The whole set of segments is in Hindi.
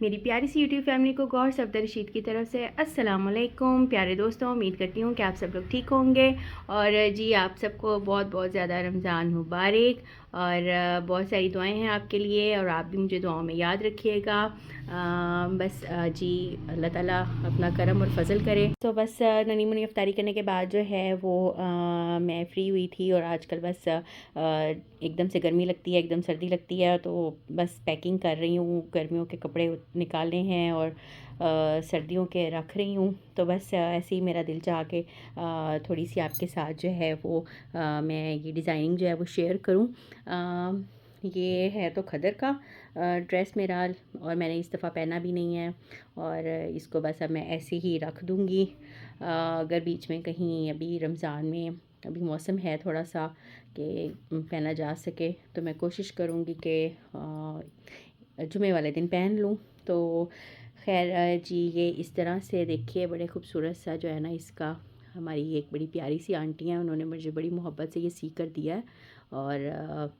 मेरी प्यारी सी यूट्यूब फैमिली को गौर सफदर रशीद की तरफ से अस्सलाम वालेकुम। प्यारे दोस्तों, उम्मीद करती हूँ कि आप सब लोग ठीक होंगे। और जी, आप सबको बहुत बहुत ज़्यादा रमज़ान मुबारक और बहुत सारी दुआएं हैं आपके लिए, और आप भी मुझे दुआओं में याद रखिएगा। बस जी, अल्लाह ताला अपना करम और फजल करे। तो बस ननी मुनी अफ्तारी करने के बाद जो है वो मैं फ्री हुई थी, और आजकल बस एकदम से गर्मी लगती है, एकदम सर्दी लगती है, तो बस पैकिंग कर रही हूँ। गर्मियों के कपड़े निकालने हैं और सर्दियों के रख रही हूँ। तो बस ऐसे ही मेरा दिल चाह के थोड़ी सी आपके साथ जो है वो मैं ये डिज़ाइनिंग जो है वो शेयर करूँ। ये है तो खदर का ड्रेस मेरा, और मैंने इस दफ़ा पहना भी नहीं है, और इसको बस अब मैं ऐसे ही रख दूँगी। अगर बीच में कहीं अभी रमज़ान में अभी मौसम है थोड़ा सा कि पहना जा सके, तो मैं कोशिश करूँगी कि जुमे वाले दिन पहन लूँ। तो खैर जी, ये इस तरह से देखिए, बड़े खूबसूरत सा जो है ना इसका, हमारी एक बड़ी प्यारी सी आंटी हैं, उन्होंने मुझे बड़ी मोहब्बत से ये सी कर दिया है। और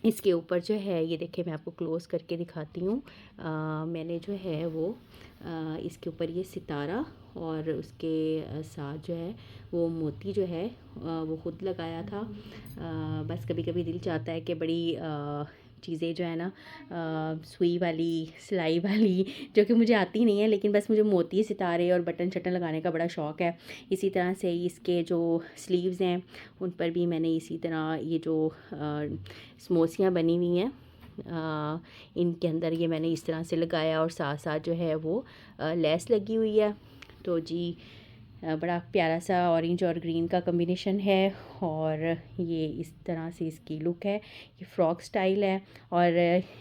इसके ऊपर जो है ये देखिए, मैं आपको क्लोज़ करके दिखाती हूँ। मैंने जो है वो इसके ऊपर ये सितारा और उसके साथ जो है वो मोती जो है वो ख़ुद लगाया था। बस कभी कभी दिल चाहता है कि बड़ी चीज़ें जो है ना सुई वाली, सिलाई वाली, जो कि मुझे आती नहीं है, लेकिन बस मुझे मोती, सितारे और बटन शटन लगाने का बड़ा शौक़ है। इसी तरह से इसके जो स्लीव्स हैं उन पर भी मैंने इसी तरह ये जो समोसियाँ बनी हुई हैं इनके अंदर ये मैंने इस तरह से लगाया, और साथ साथ जो है वो लेस लगी हुई है। तो जी, बड़ा प्यारा सा ऑरेंज और ग्रीन का कॉम्बिनेशन है, और ये इस तरह से इसकी लुक है। ये फ्रॉक स्टाइल है, और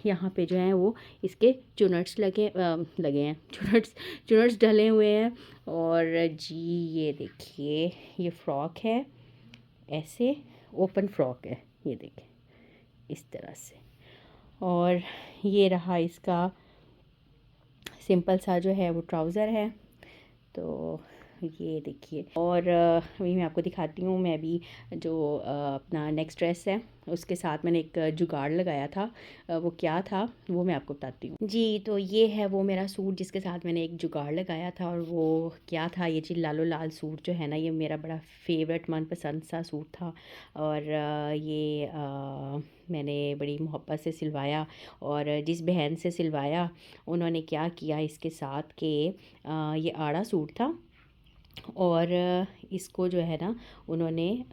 यहाँ पे जो है वो इसके चुनट्स लगे हैं, चुनट्स डले हुए हैं। और जी, ये देखिए, ये फ्रॉक है, ऐसे ओपन फ्रॉक है, ये देखिए इस तरह से। और ये रहा इसका सिंपल सा जो है वो ट्राउज़र है। तो ये देखिए, और अभी मैं आपको दिखाती हूँ। मैं भी जो अपना नेक्स्ट ड्रेस है उसके साथ मैंने एक जुगाड़ लगाया था, वो क्या था वो मैं आपको बताती हूँ जी। तो ये है वो मेरा सूट जिसके साथ मैंने एक जुगाड़ लगाया था, और वो क्या था, ये जी लालो लाल सूट जो है ना, ये मेरा बड़ा फेवरेट मनपसंद सा सूट था। और ये मैंने बड़ी मोहब्बत से सिलवाया, और जिस बहन से सिलवाया उन्होंने क्या किया इसके साथ कि ये आड़ा सूट था, और इसको जो है ना उन्होंने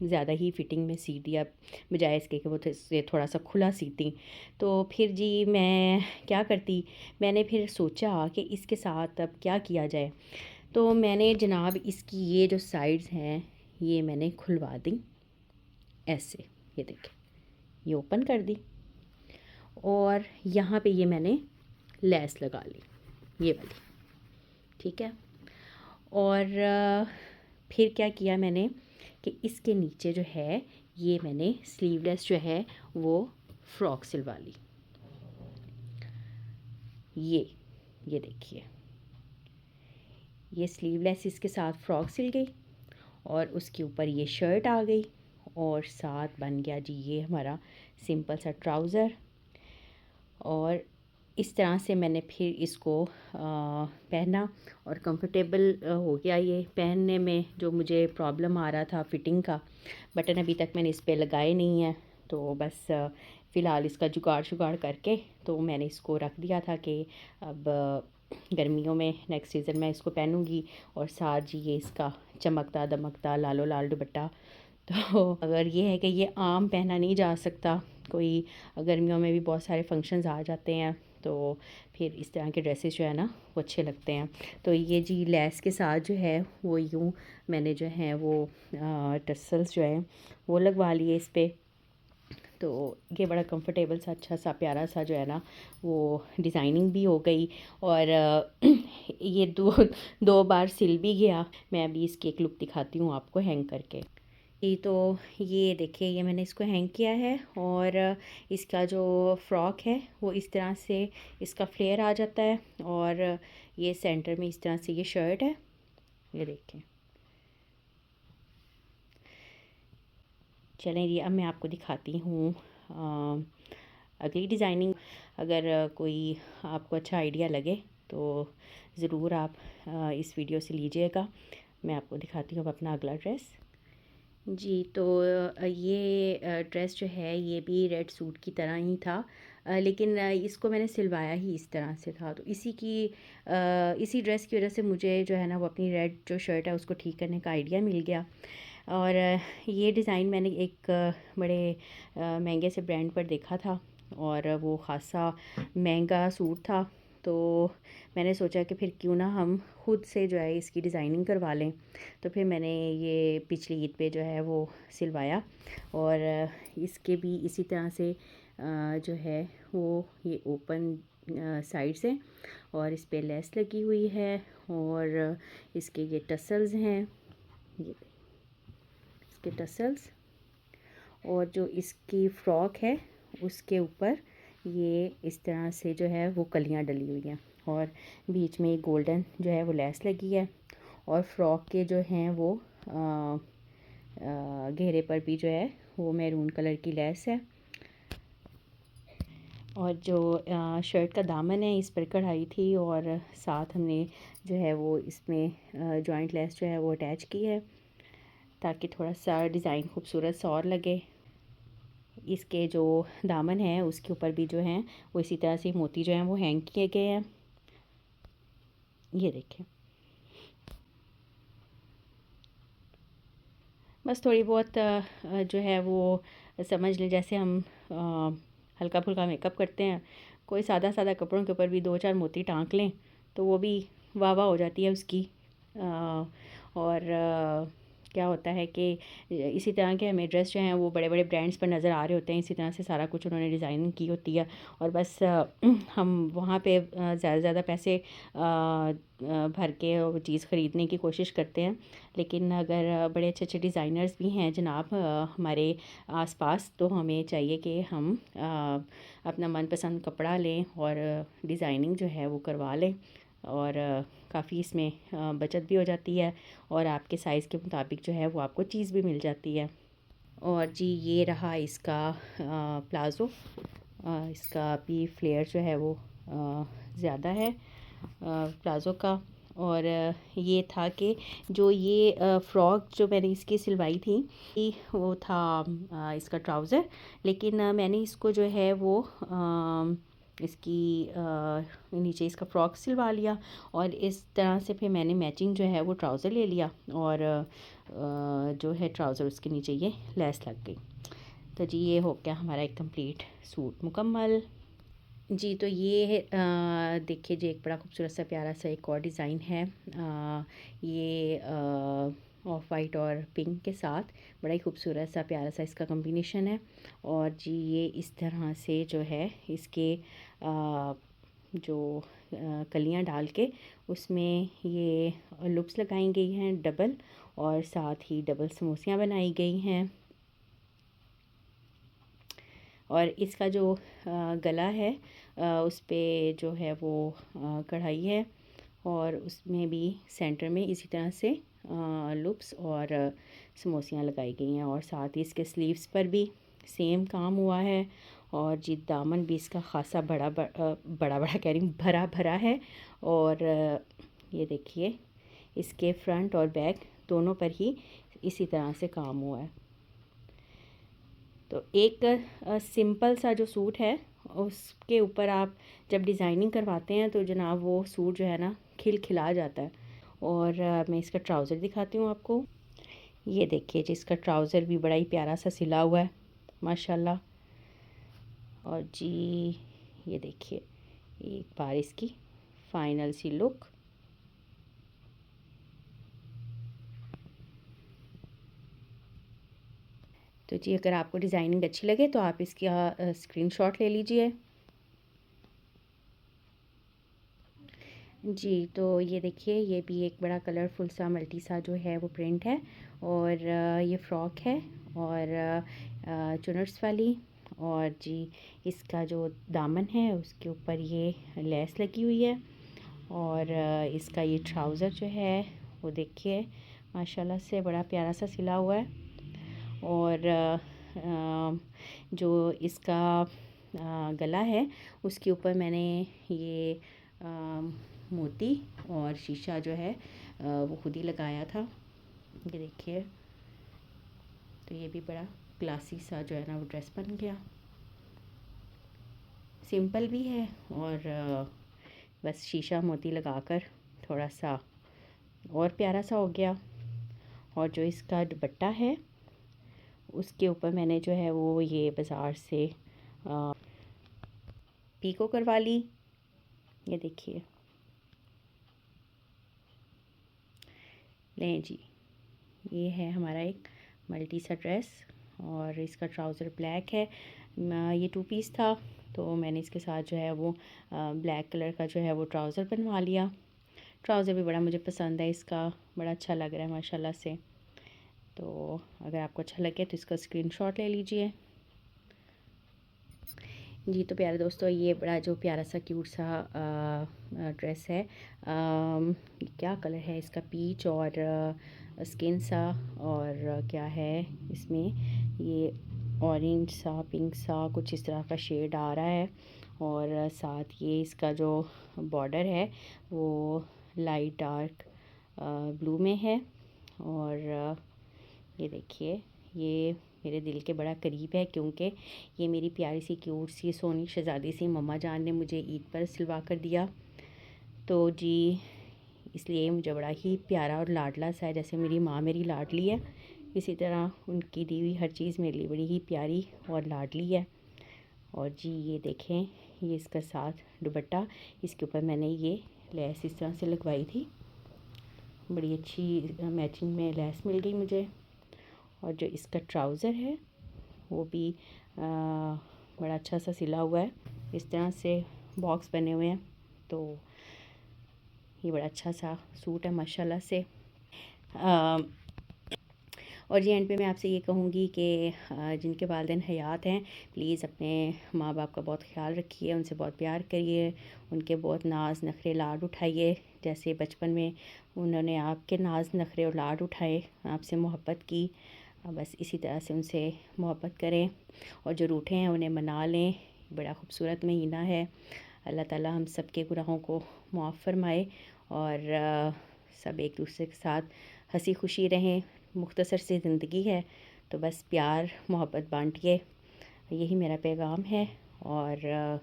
ज़्यादा ही फिटिंग में सी दिया, बजाय इसके कि वो थोड़ा सा खुला सीती। तो फिर जी मैं क्या करती, मैंने फिर सोचा कि इसके साथ अब क्या किया जाए। तो मैंने जनाब इसकी ये जो साइड्स हैं ये मैंने खुलवा दी ऐसे, ये देखिए, ये ओपन कर दी, और यहाँ पे ये मैंने लेस लगा ली, ये वाली, ठीक है। और फिर क्या किया मैंने कि इसके नीचे जो है ये मैंने स्लीवलेस जो है वो फ्रॉक सिलवा ली। ये देखिए, ये स्लीवलेस इसके साथ फ्रॉक सिल गई, और उसके ऊपर ये शर्ट आ गई, और साथ बन गया जी ये हमारा सिंपल सा ट्राउज़र। और इस तरह से मैंने फिर इसको पहना, और कंफर्टेबल हो गया ये पहनने में। जो मुझे प्रॉब्लम आ रहा था फिटिंग का, बटन अभी तक मैंने इस पे लगाए नहीं हैं, तो बस फ़िलहाल इसका जुगाड़ शुगाड़ करके तो मैंने इसको रख दिया था कि अब गर्मियों में नेक्स्ट सीज़न में इसको पहनूंगी। और साथ जी ये इसका चमकता दमकता लालो लाल दुपट्टा। तो अगर ये है कि ये आम पहना नहीं जा सकता, कोई गर्मियों में भी बहुत सारे फंक्शंस आ जाते हैं, तो फिर इस तरह के ड्रेसेस जो है ना वो अच्छे लगते हैं। तो ये जी लेस के साथ जो है वो यूँ मैंने जो है वो टसल्स जो है वो लगवा लिए इस पर। तो ये बड़ा कंफर्टेबल सा, अच्छा सा, प्यारा सा जो है ना वो डिज़ाइनिंग भी हो गई, और ये दो बार सिल भी गया। मैं अभी इसकी एक लुक दिखाती हूँ आपको हैंग करके। तो ये देखिए, ये मैंने इसको हैंग किया है, और इसका जो फ्रॉक है वो इस तरह से इसका फ्लेयर आ जाता है, और ये सेंटर में इस तरह से ये शर्ट है, ये देखें। चलें जी, अब मैं आपको दिखाती हूँ अगली डिज़ाइनिंग। अगर कोई आपको अच्छा आइडिया लगे तो ज़रूर आप इस वीडियो से लीजिएगा। मैं आपको दिखाती हूँ अब अपना अगला ड्रेस। जी, तो ये ड्रेस जो है ये भी रेड सूट की तरह ही था, लेकिन इसको मैंने सिलवाया ही इस तरह से था। तो इसी ड्रेस की वजह से मुझे जो है ना वो अपनी रेड जो शर्ट है उसको ठीक करने का आइडिया मिल गया। और ये डिज़ाइन मैंने एक बड़े महंगे से ब्रांड पर देखा था और वो ख़ासा महंगा सूट था। तो मैंने सोचा कि फिर क्यों ना हम खुद से जो है इसकी डिज़ाइनिंग करवा लें। तो फिर मैंने ये पिछली ईद पे जो है वो सिलवाया और इसके भी इसी तरह से जो है वो ये ओपन साइड से और इस पे लेस लगी हुई है और इसके ये टसल्स हैं, ये इसके टसल्स। और जो इसकी फ़्रॉक है उसके ऊपर ये इस तरह से जो है वो कलियां डली हुई हैं और बीच में गोल्डन जो है वो लेस लगी है और फ़्रॉक के जो हैं वो घेरे पर भी जो है वो मैरून कलर की लेस है। और जो शर्ट का दामन है इस पर कढ़ाई थी और साथ हमने जो है वो इसमें जॉइंट लेस जो है वो अटैच की है ताकि थोड़ा सा डिज़ाइन खूबसूरत सा और लगे। इसके जो दामन है उसके ऊपर भी जो हैं वो इसी तरह से मोती जो हैं वो हैंग किए गए हैं, ये देखें। बस थोड़ी बहुत जो है वो समझ लें जैसे हम हल्का फुल्का मेकअप करते हैं, कोई सादा सादा कपड़ों के ऊपर भी 2-4 मोती टाँक लें तो वो भी वाह वाह हो जाती है उसकी। और क्या होता है कि इसी तरह के हमें ड्रेस जो हैं वो बड़े बड़े ब्रांड्स पर नज़र आ रहे होते हैं, इसी तरह से सारा कुछ उन्होंने डिज़ाइनिंग की होती है और बस हम वहाँ पे ज़्यादा से ज़्यादा पैसे भर के वो चीज़ ख़रीदने की कोशिश करते हैं। लेकिन अगर बड़े अच्छे अच्छे डिज़ाइनर्स भी हैं जनाब हमारे आसपास, तो हमें चाहिए कि हम अपना मनपसंद कपड़ा लें और डिज़ाइनिंग जो है वो करवा लें और काफ़ी इसमें बचत भी हो जाती है और आपके साइज़ के मुताबिक जो है वो आपको चीज़ भी मिल जाती है। और जी ये रहा इसका प्लाज़ो। इसका भी फ्लेयर जो है वो ज़्यादा है प्लाज़ो का। और ये था कि जो ये फ़्रॉक जो मैंने इसकी सिलवाई थी वो था इसका ट्राउज़र, लेकिन मैंने इसको जो है वो इसकी नीचे इसका फ़्रॉक सिलवा लिया और इस तरह से फिर मैंने मैचिंग जो है वो ट्राउज़र ले लिया और जो है ट्राउज़र उसके नीचे ये लेस लग गई। तो जी ये हो गया हमारा एक कंप्लीट सूट मुकम्मल। जी, तो ये देखिए जी एक बड़ा खूबसूरत सा प्यारा सा एक और डिज़ाइन है। ये ऑफ वाइट और पिंक के साथ बड़ा ही खूबसूरत सा प्यारा सा इसका कॉम्बिनेशन है। और जी ये इस तरह से जो है इसके जो कलियां डाल के उसमें ये लुप्स लगाई गई हैं डबल और साथ ही डबल समोसियाँ बनाई गई हैं। और इसका जो गला है उस पे जो है वो कढ़ाई है और उसमें भी सेंटर में इसी तरह से लुप्स और समोसियाँ लगाई गई हैं और साथ ही इसके स्लीव्स पर भी सेम काम हुआ है। और जी दामन भी इसका ख़ासा बड़ा बड़ा कह रही हूँ भरा भरा है। और ये देखिए इसके फ्रंट और बैक दोनों पर ही इसी तरह से काम हुआ है। तो एक सिंपल सा जो सूट है उसके ऊपर आप जब डिज़ाइनिंग करवाते हैं तो जनाब वो सूट जो है ना खिला जाता है। और मैं इसका ट्राउज़र दिखाती हूँ आपको। ये देखिए जिसका ट्राउज़र भी बड़ा ही प्यारा सा सिला हुआ है माशाल्लाह। और जी ये देखिए एक बार इसकी फ़ाइनल सी लुक। तो जी अगर आपको डिज़ाइनिंग अच्छी लगे तो आप इसका स्क्रीनशॉट ले लीजिए। जी, तो ये देखिए ये भी एक बड़ा कलरफुल सा मल्टी सा जो है वो प्रिंट है और ये फ़्रॉक है और चुनट्स वाली। और जी इसका जो दामन है उसके ऊपर ये लेस लगी हुई है और इसका ये ट्राउज़र जो है वो देखिए माशाल्लाह से बड़ा प्यारा सा सिला हुआ है। और जो इसका गला है उसके ऊपर मैंने ये मोती और शीशा जो है वो खुद ही लगाया था। ये देखिए, तो ये भी बड़ा क्लासी सा जो है ना वो ड्रेस बन गया। सिंपल भी है और बस शीशा मोती लगाकर थोड़ा सा और प्यारा सा हो गया। और जो इसका दुपट्टा है उसके ऊपर मैंने जो है वो ये बाज़ार से पीको करवा ली। ये देखिए, लें जी, ये है हमारा एक मल्टी सा ड्रेस और इसका ट्राउज़र ब्लैक है। ये 2 पीस था तो मैंने इसके साथ जो है वो ब्लैक कलर का जो है वो ट्राउज़र बनवा लिया। ट्राउज़र भी बड़ा मुझे पसंद है इसका, बड़ा अच्छा लग रहा है माशाल्लाह से। तो अगर आपको अच्छा लगे तो इसका स्क्रीनशॉट ले लीजिए। जी तो प्यारे दोस्तों, ये बड़ा जो प्यारा सा क्यूट सा ड्रेस है, क्या कलर है इसका, पीच और स्किन सा, और क्या है इसमें, ये ऑरेंज सा पिंक सा कुछ इस तरह का शेड आ रहा है। और साथ ये इसका जो बॉर्डर है वो लाइट डार्क ब्लू में है। और ये देखिए, ये मेरे दिल के बड़ा करीब है क्योंकि ये मेरी प्यारी सी क्यूट सी सोनी शहज़ादी सी मम्मा जान ने मुझे ईद पर सिलवा कर दिया। तो जी इसलिए मुझे बड़ा ही प्यारा और लाडला सा है। जैसे मेरी माँ मेरी लाडली है, इसी तरह उनकी दी हुई हर चीज़ मेरे लिए बड़ी ही प्यारी और लाडली है। और जी ये देखें, ये इसका साथ दुपट्टा, इसके ऊपर मैंने ये लेस इस तरह से लगवाई थी, बड़ी अच्छी मैचिंग में लेस मिल गई मुझे। और जो इसका ट्राउज़र है वो भी बड़ा अच्छा सा सिला हुआ है, इस तरह से बॉक्स बने हुए हैं। तो ये बड़ा अच्छा सा सूट है माशाल्लाह से। और जी एंड पे मैं आपसे ये कहूँगी कि जिनके वालिदैन हयात हैं प्लीज़ अपने माँ बाप का बहुत ख्याल रखिए, उनसे बहुत प्यार करिए, उनके बहुत नाज नखरे लाड उठाइए। जैसे बचपन में उन्होंने आपके नाज नखरे और लाड उठाए, आपसे मोहब्बत की, बस इसी तरह से उनसे मोहब्बत करें। और जो रूठे हैं उन्हें मना लें। बड़ा ख़ूबसूरत महीना है, अल्लाह ताला हम सब के गुनाहों को माफ़ फरमाए और सब एक दूसरे के साथ हंसी खुशी रहें। मुख्तसर सी ज़िंदगी है तो बस प्यार मोहब्बत बांटिए, यही मेरा पैगाम है। और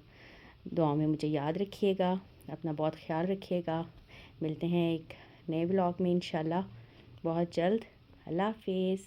दुआ में मुझे याद रखिएगा, अपना बहुत ख्याल रखिएगा। मिलते हैं एक नए व्लॉग में इंशाल्लाह बहुत जल्द। अल्लाह हाफ़िज़।